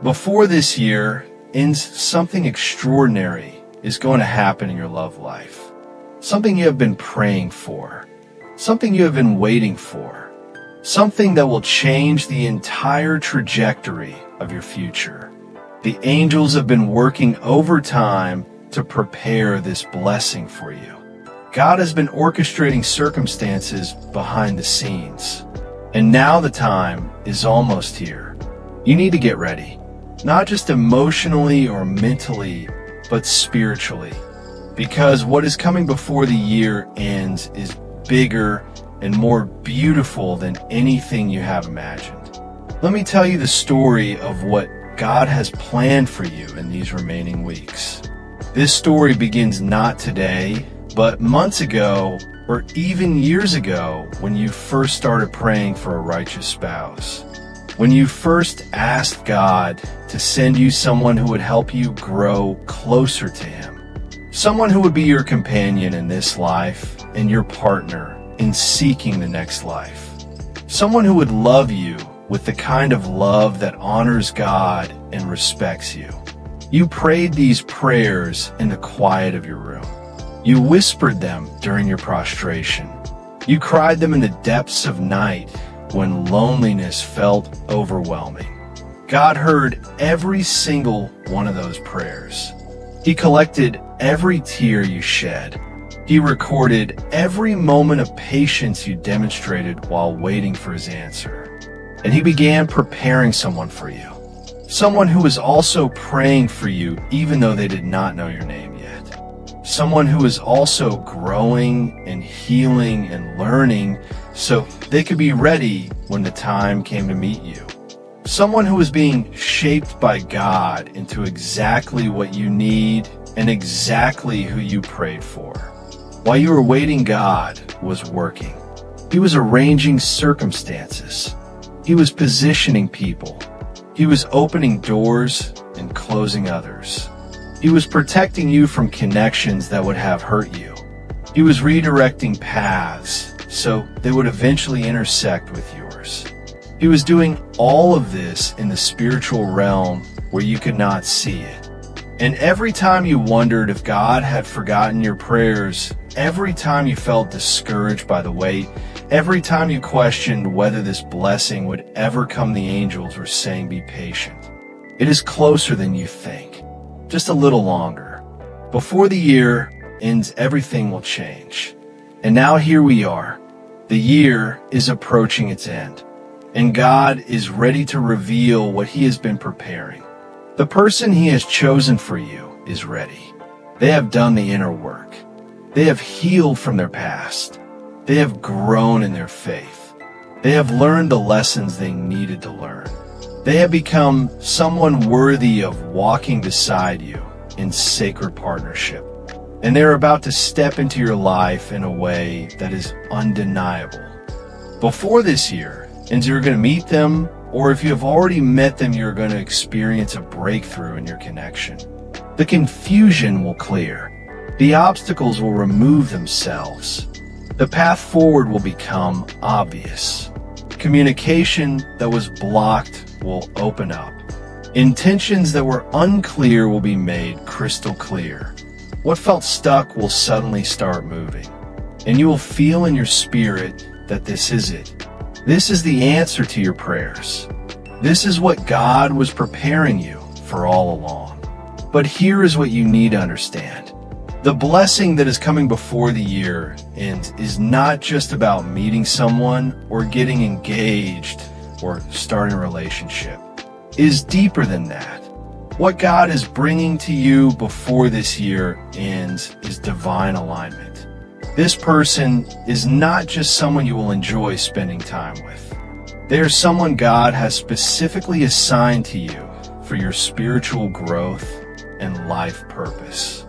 Before this year ends, something extraordinary is going to happen in your love life. Something you have been praying for. Something you have been waiting for. Something that will change the entire trajectory of your future. The angels have been working overtime to prepare this blessing for you. God has been orchestrating circumstances behind the scenes. And now the time is almost here. You need to get ready. Not just emotionally or mentally, but spiritually. Because what is coming before the year ends is bigger and more beautiful than anything you have imagined. Let me tell you the story of what God has planned for you in these remaining weeks. This story begins not today, but months ago, or even years ago, when you first started praying for a righteous spouse. When you first asked God to send you someone who would help you grow closer to Him. Someone who would be your companion in this life and your partner in seeking the next life. Someone who would love you with the kind of love that honors God and respects you. You prayed these prayers in the quiet of your room. You whispered them during your prostration. You cried them in the depths of night when loneliness felt overwhelming. God heard every single one of those prayers. He collected every tear you shed. He recorded every moment of patience you demonstrated while waiting for His answer. And He began preparing someone for you. Someone who was also praying for you even though they did not know your name yet. Someone who is also growing and healing and learning so they could be ready when the time came to meet you. Someone who is being shaped by God into exactly what you need and exactly who you prayed for. While you were waiting, God was working. He was arranging circumstances. He was positioning people. He was opening doors and closing others. He was protecting you from connections that would have hurt you. He was redirecting paths so they would eventually intersect with yours. He was doing all of this in the spiritual realm where you could not see it. And every time you wondered if God had forgotten your prayers, every time you felt discouraged by the wait, every time you questioned whether this blessing would ever come, the angels were saying, be patient. It is closer than you think. Just a little longer. Before the year ends, everything will change. And now here we are. The year is approaching its end. And God is ready to reveal what He has been preparing. The person He has chosen for you is ready. They have done the inner work. They have healed from their past. They have grown in their faith. They have learned the lessons they needed to learn. They have become someone worthy of walking beside you in sacred partnership. And they're about to step into your life in a way that is undeniable. Before this year, and you're going to meet them, or if you have already met them, you're going to experience a breakthrough in your connection. The confusion will clear. The obstacles will remove themselves. The path forward will become obvious. Communication that was blocked will open up. Intentions that were unclear will be made crystal clear. What felt stuck will suddenly start moving. And you will feel in your spirit that this is it. This is the answer to your prayers. This is what God was preparing you for all along. But here is what you need to understand. The blessing that is coming before the year ends is not just about meeting someone or getting engaged or starting a relationship. It is deeper than that. What God is bringing to you before this year ends is divine alignment. This person is not just someone you will enjoy spending time with. They are someone God has specifically assigned to you for your spiritual growth and life purpose.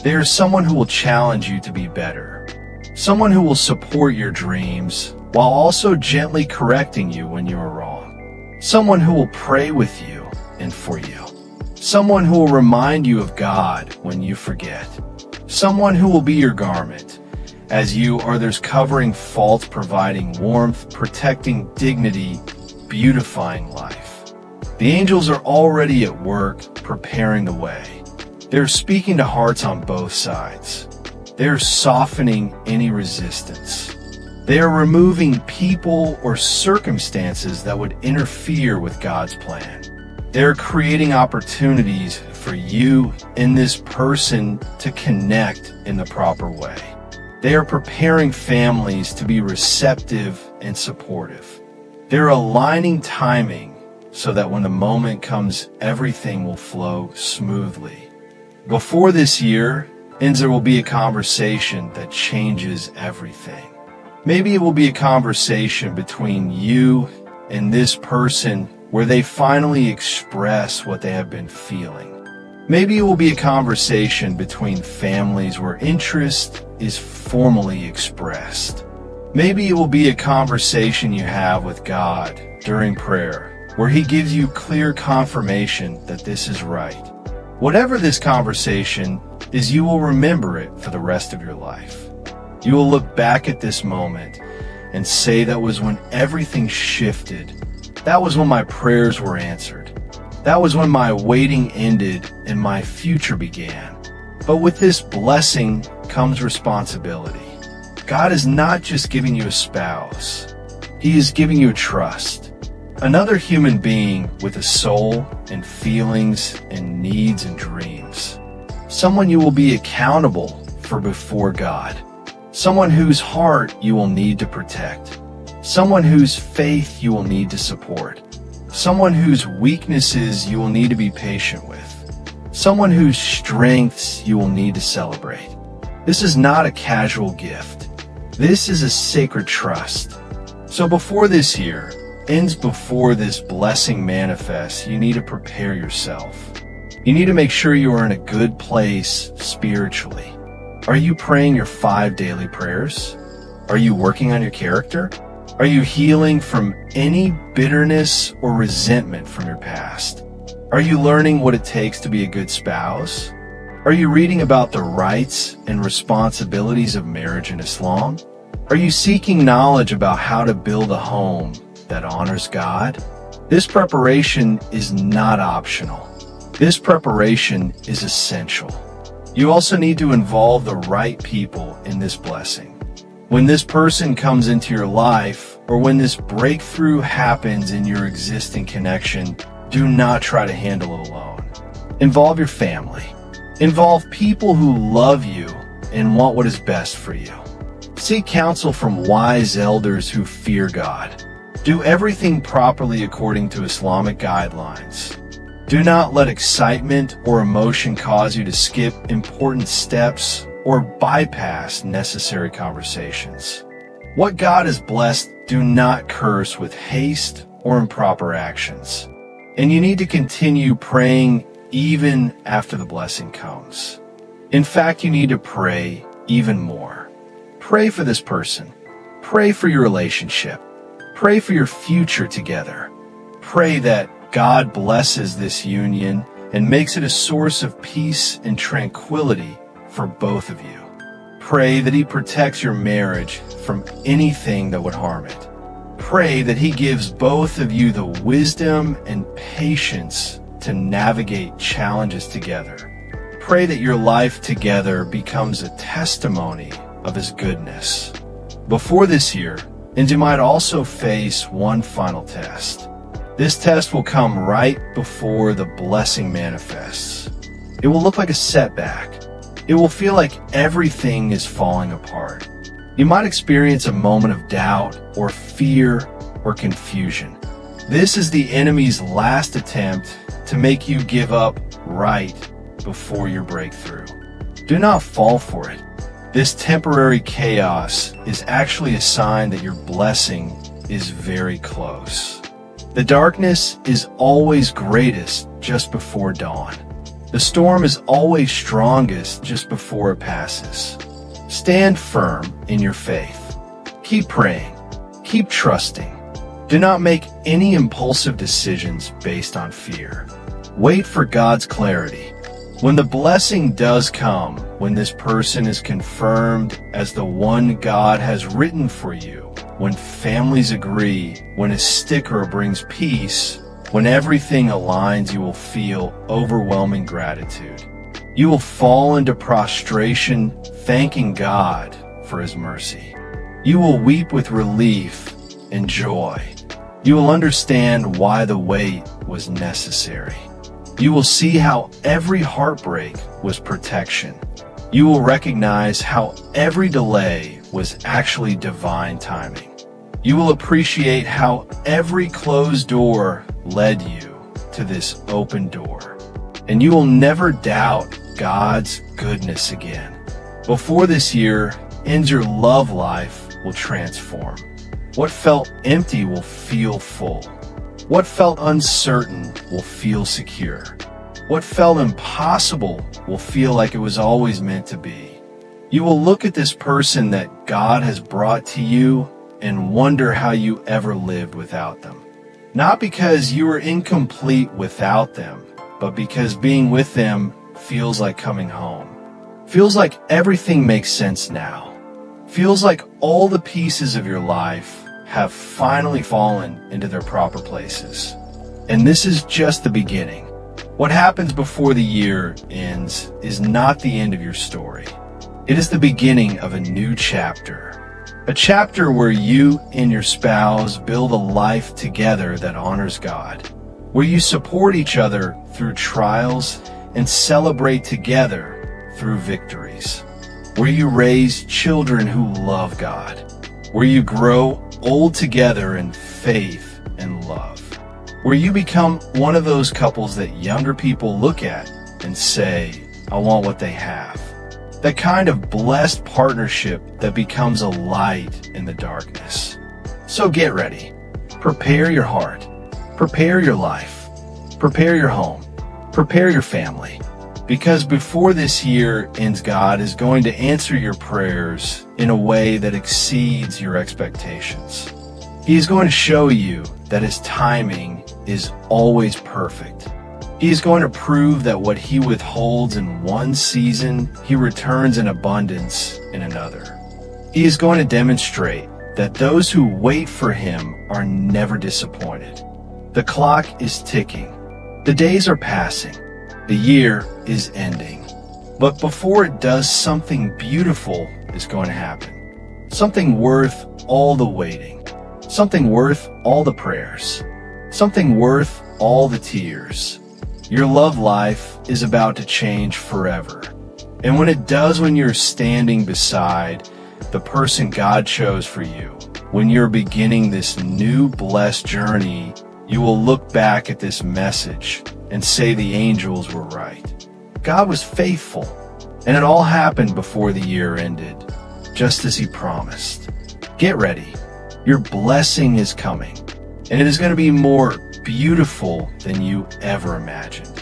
They are someone who will challenge you to be better. Someone who will support your dreams while also gently correcting you when you are wrong. Someone who will pray with you and for you. Someone who will remind you of God when you forget. Someone who will be your garment as you are theirs, covering faults, providing warmth, protecting dignity, beautifying life. The angels are already at work preparing the way. They're speaking to hearts on both sides. They're softening any resistance. They are removing people or circumstances that would interfere with God's plan. They're creating opportunities for you and this person to connect in the proper way. They are preparing families to be receptive and supportive. They're aligning timing so that when the moment comes, everything will flow smoothly. Before this year ends, there will be a conversation that changes everything. Maybe it will be a conversation between you and this person where they finally express what they have been feeling. Maybe it will be a conversation between families where interest is formally expressed. Maybe it will be a conversation you have with God during prayer, where He gives you clear confirmation that this is right. Whatever this conversation is, you will remember it for the rest of your life. You will look back at this moment and say, that was when everything shifted. That was when my prayers were answered. That was when my waiting ended and my future began. But with this blessing comes responsibility. God is not just giving you a spouse. He is giving you a trust. Another human being with a soul and feelings and needs and dreams. Someone you will be accountable for before God. Someone whose heart you will need to protect. Someone whose faith you will need to support. Someone whose weaknesses you will need to be patient with. Someone whose strengths you will need to celebrate. This is not a casual gift. This is a sacred trust. So before this year ends, before this blessing manifests, you need to prepare yourself. You need to make sure you are in a good place spiritually. Are you praying your 5 daily prayers? Are you working on your character? Are you healing from any bitterness or resentment from your past? Are you learning what it takes to be a good spouse? Are you reading about the rights and responsibilities of marriage in Islam? Are you seeking knowledge about how to build a home that honors God? This preparation is not optional. This preparation is essential. You also need to involve the right people in this blessing. When this person comes into your life, or when this breakthrough happens in your existing connection, do not try to handle it alone. Involve your family. Involve people who love you and want what is best for you. Seek counsel from wise elders who fear God. Do everything properly according to Islamic guidelines. Do not let excitement or emotion cause you to skip important steps or bypass necessary conversations. What God has blessed, do not curse with haste or improper actions. And you need to continue praying even after the blessing comes. In fact, you need to pray even more. Pray for this person. Pray for your relationship. Pray for your future together. Pray that God blesses this union and makes it a source of peace and tranquility for both of you. Pray that He protects your marriage from anything that would harm it. Pray that He gives both of you the wisdom and patience to navigate challenges together. Pray that your life together becomes a testimony of His goodness. Before this year, and you might also face one final test. This test will come right before the blessing manifests. It will look like a setback. It will feel like everything is falling apart. You might experience a moment of doubt or fear or confusion. This is the enemy's last attempt to make you give up right before your breakthrough. Do not fall for it. This temporary chaos is actually a sign that your blessing is very close. The darkness is always greatest just before dawn. The storm is always strongest just before it passes. Stand firm in your faith. Keep praying. Keep trusting. Do not make any impulsive decisions based on fear. Wait for God's clarity. When the blessing does come, when this person is confirmed as the one God has written for you, when families agree, when a sticker brings peace, When everything aligns, you will feel overwhelming gratitude. You will fall into prostration, thanking God for His mercy. You will weep with relief and joy. You will understand why the wait was necessary. You will see how every heartbreak was protection. You will recognize how every delay was actually divine timing. You will appreciate how every closed door led you to this open door. And you will never doubt God's goodness again. Before this year ends, your love life will transform. What felt empty will feel full. What felt uncertain will feel secure. What felt impossible will feel like it was always meant to be. You will look at this person that God has brought to you and wonder how you ever lived without them. Not because you were incomplete without them, but because being with them feels like coming home. Feels like everything makes sense now. Feels like all the pieces of your life have finally fallen into their proper places. And this is just the beginning. What happens before the year ends is not the end of your story. It is the beginning of a new chapter. A chapter where you and your spouse build a life together that honors God. Where you support each other through trials and celebrate together through victories. Where you raise children who love God. Where you grow old together in faith and love. Where you become one of those couples that younger people look at and say, I want what they have. That kind of blessed partnership that becomes a light in the darkness. So get ready. Prepare your heart. Prepare your life. Prepare your home. Prepare your family. Because before this year ends, God is going to answer your prayers in a way that exceeds your expectations. He is going to show you that His timing is always perfect. He is going to prove that what He withholds in one season, He returns in abundance in another. He is going to demonstrate that those who wait for Him are never disappointed. The clock is ticking. The days are passing. The year is ending. But before it does, something beautiful is going to happen. Something worth all the waiting. Something worth all the prayers. Something worth all the tears. Your love life is about to change forever. And when it does, when you're standing beside the person God chose for you, when you're beginning this new blessed journey, you will look back at this message and say the angels were right. God was faithful, and it all happened before the year ended, just as He promised. Get ready. Your blessing is coming, and it is going to be more beautiful than you ever imagined.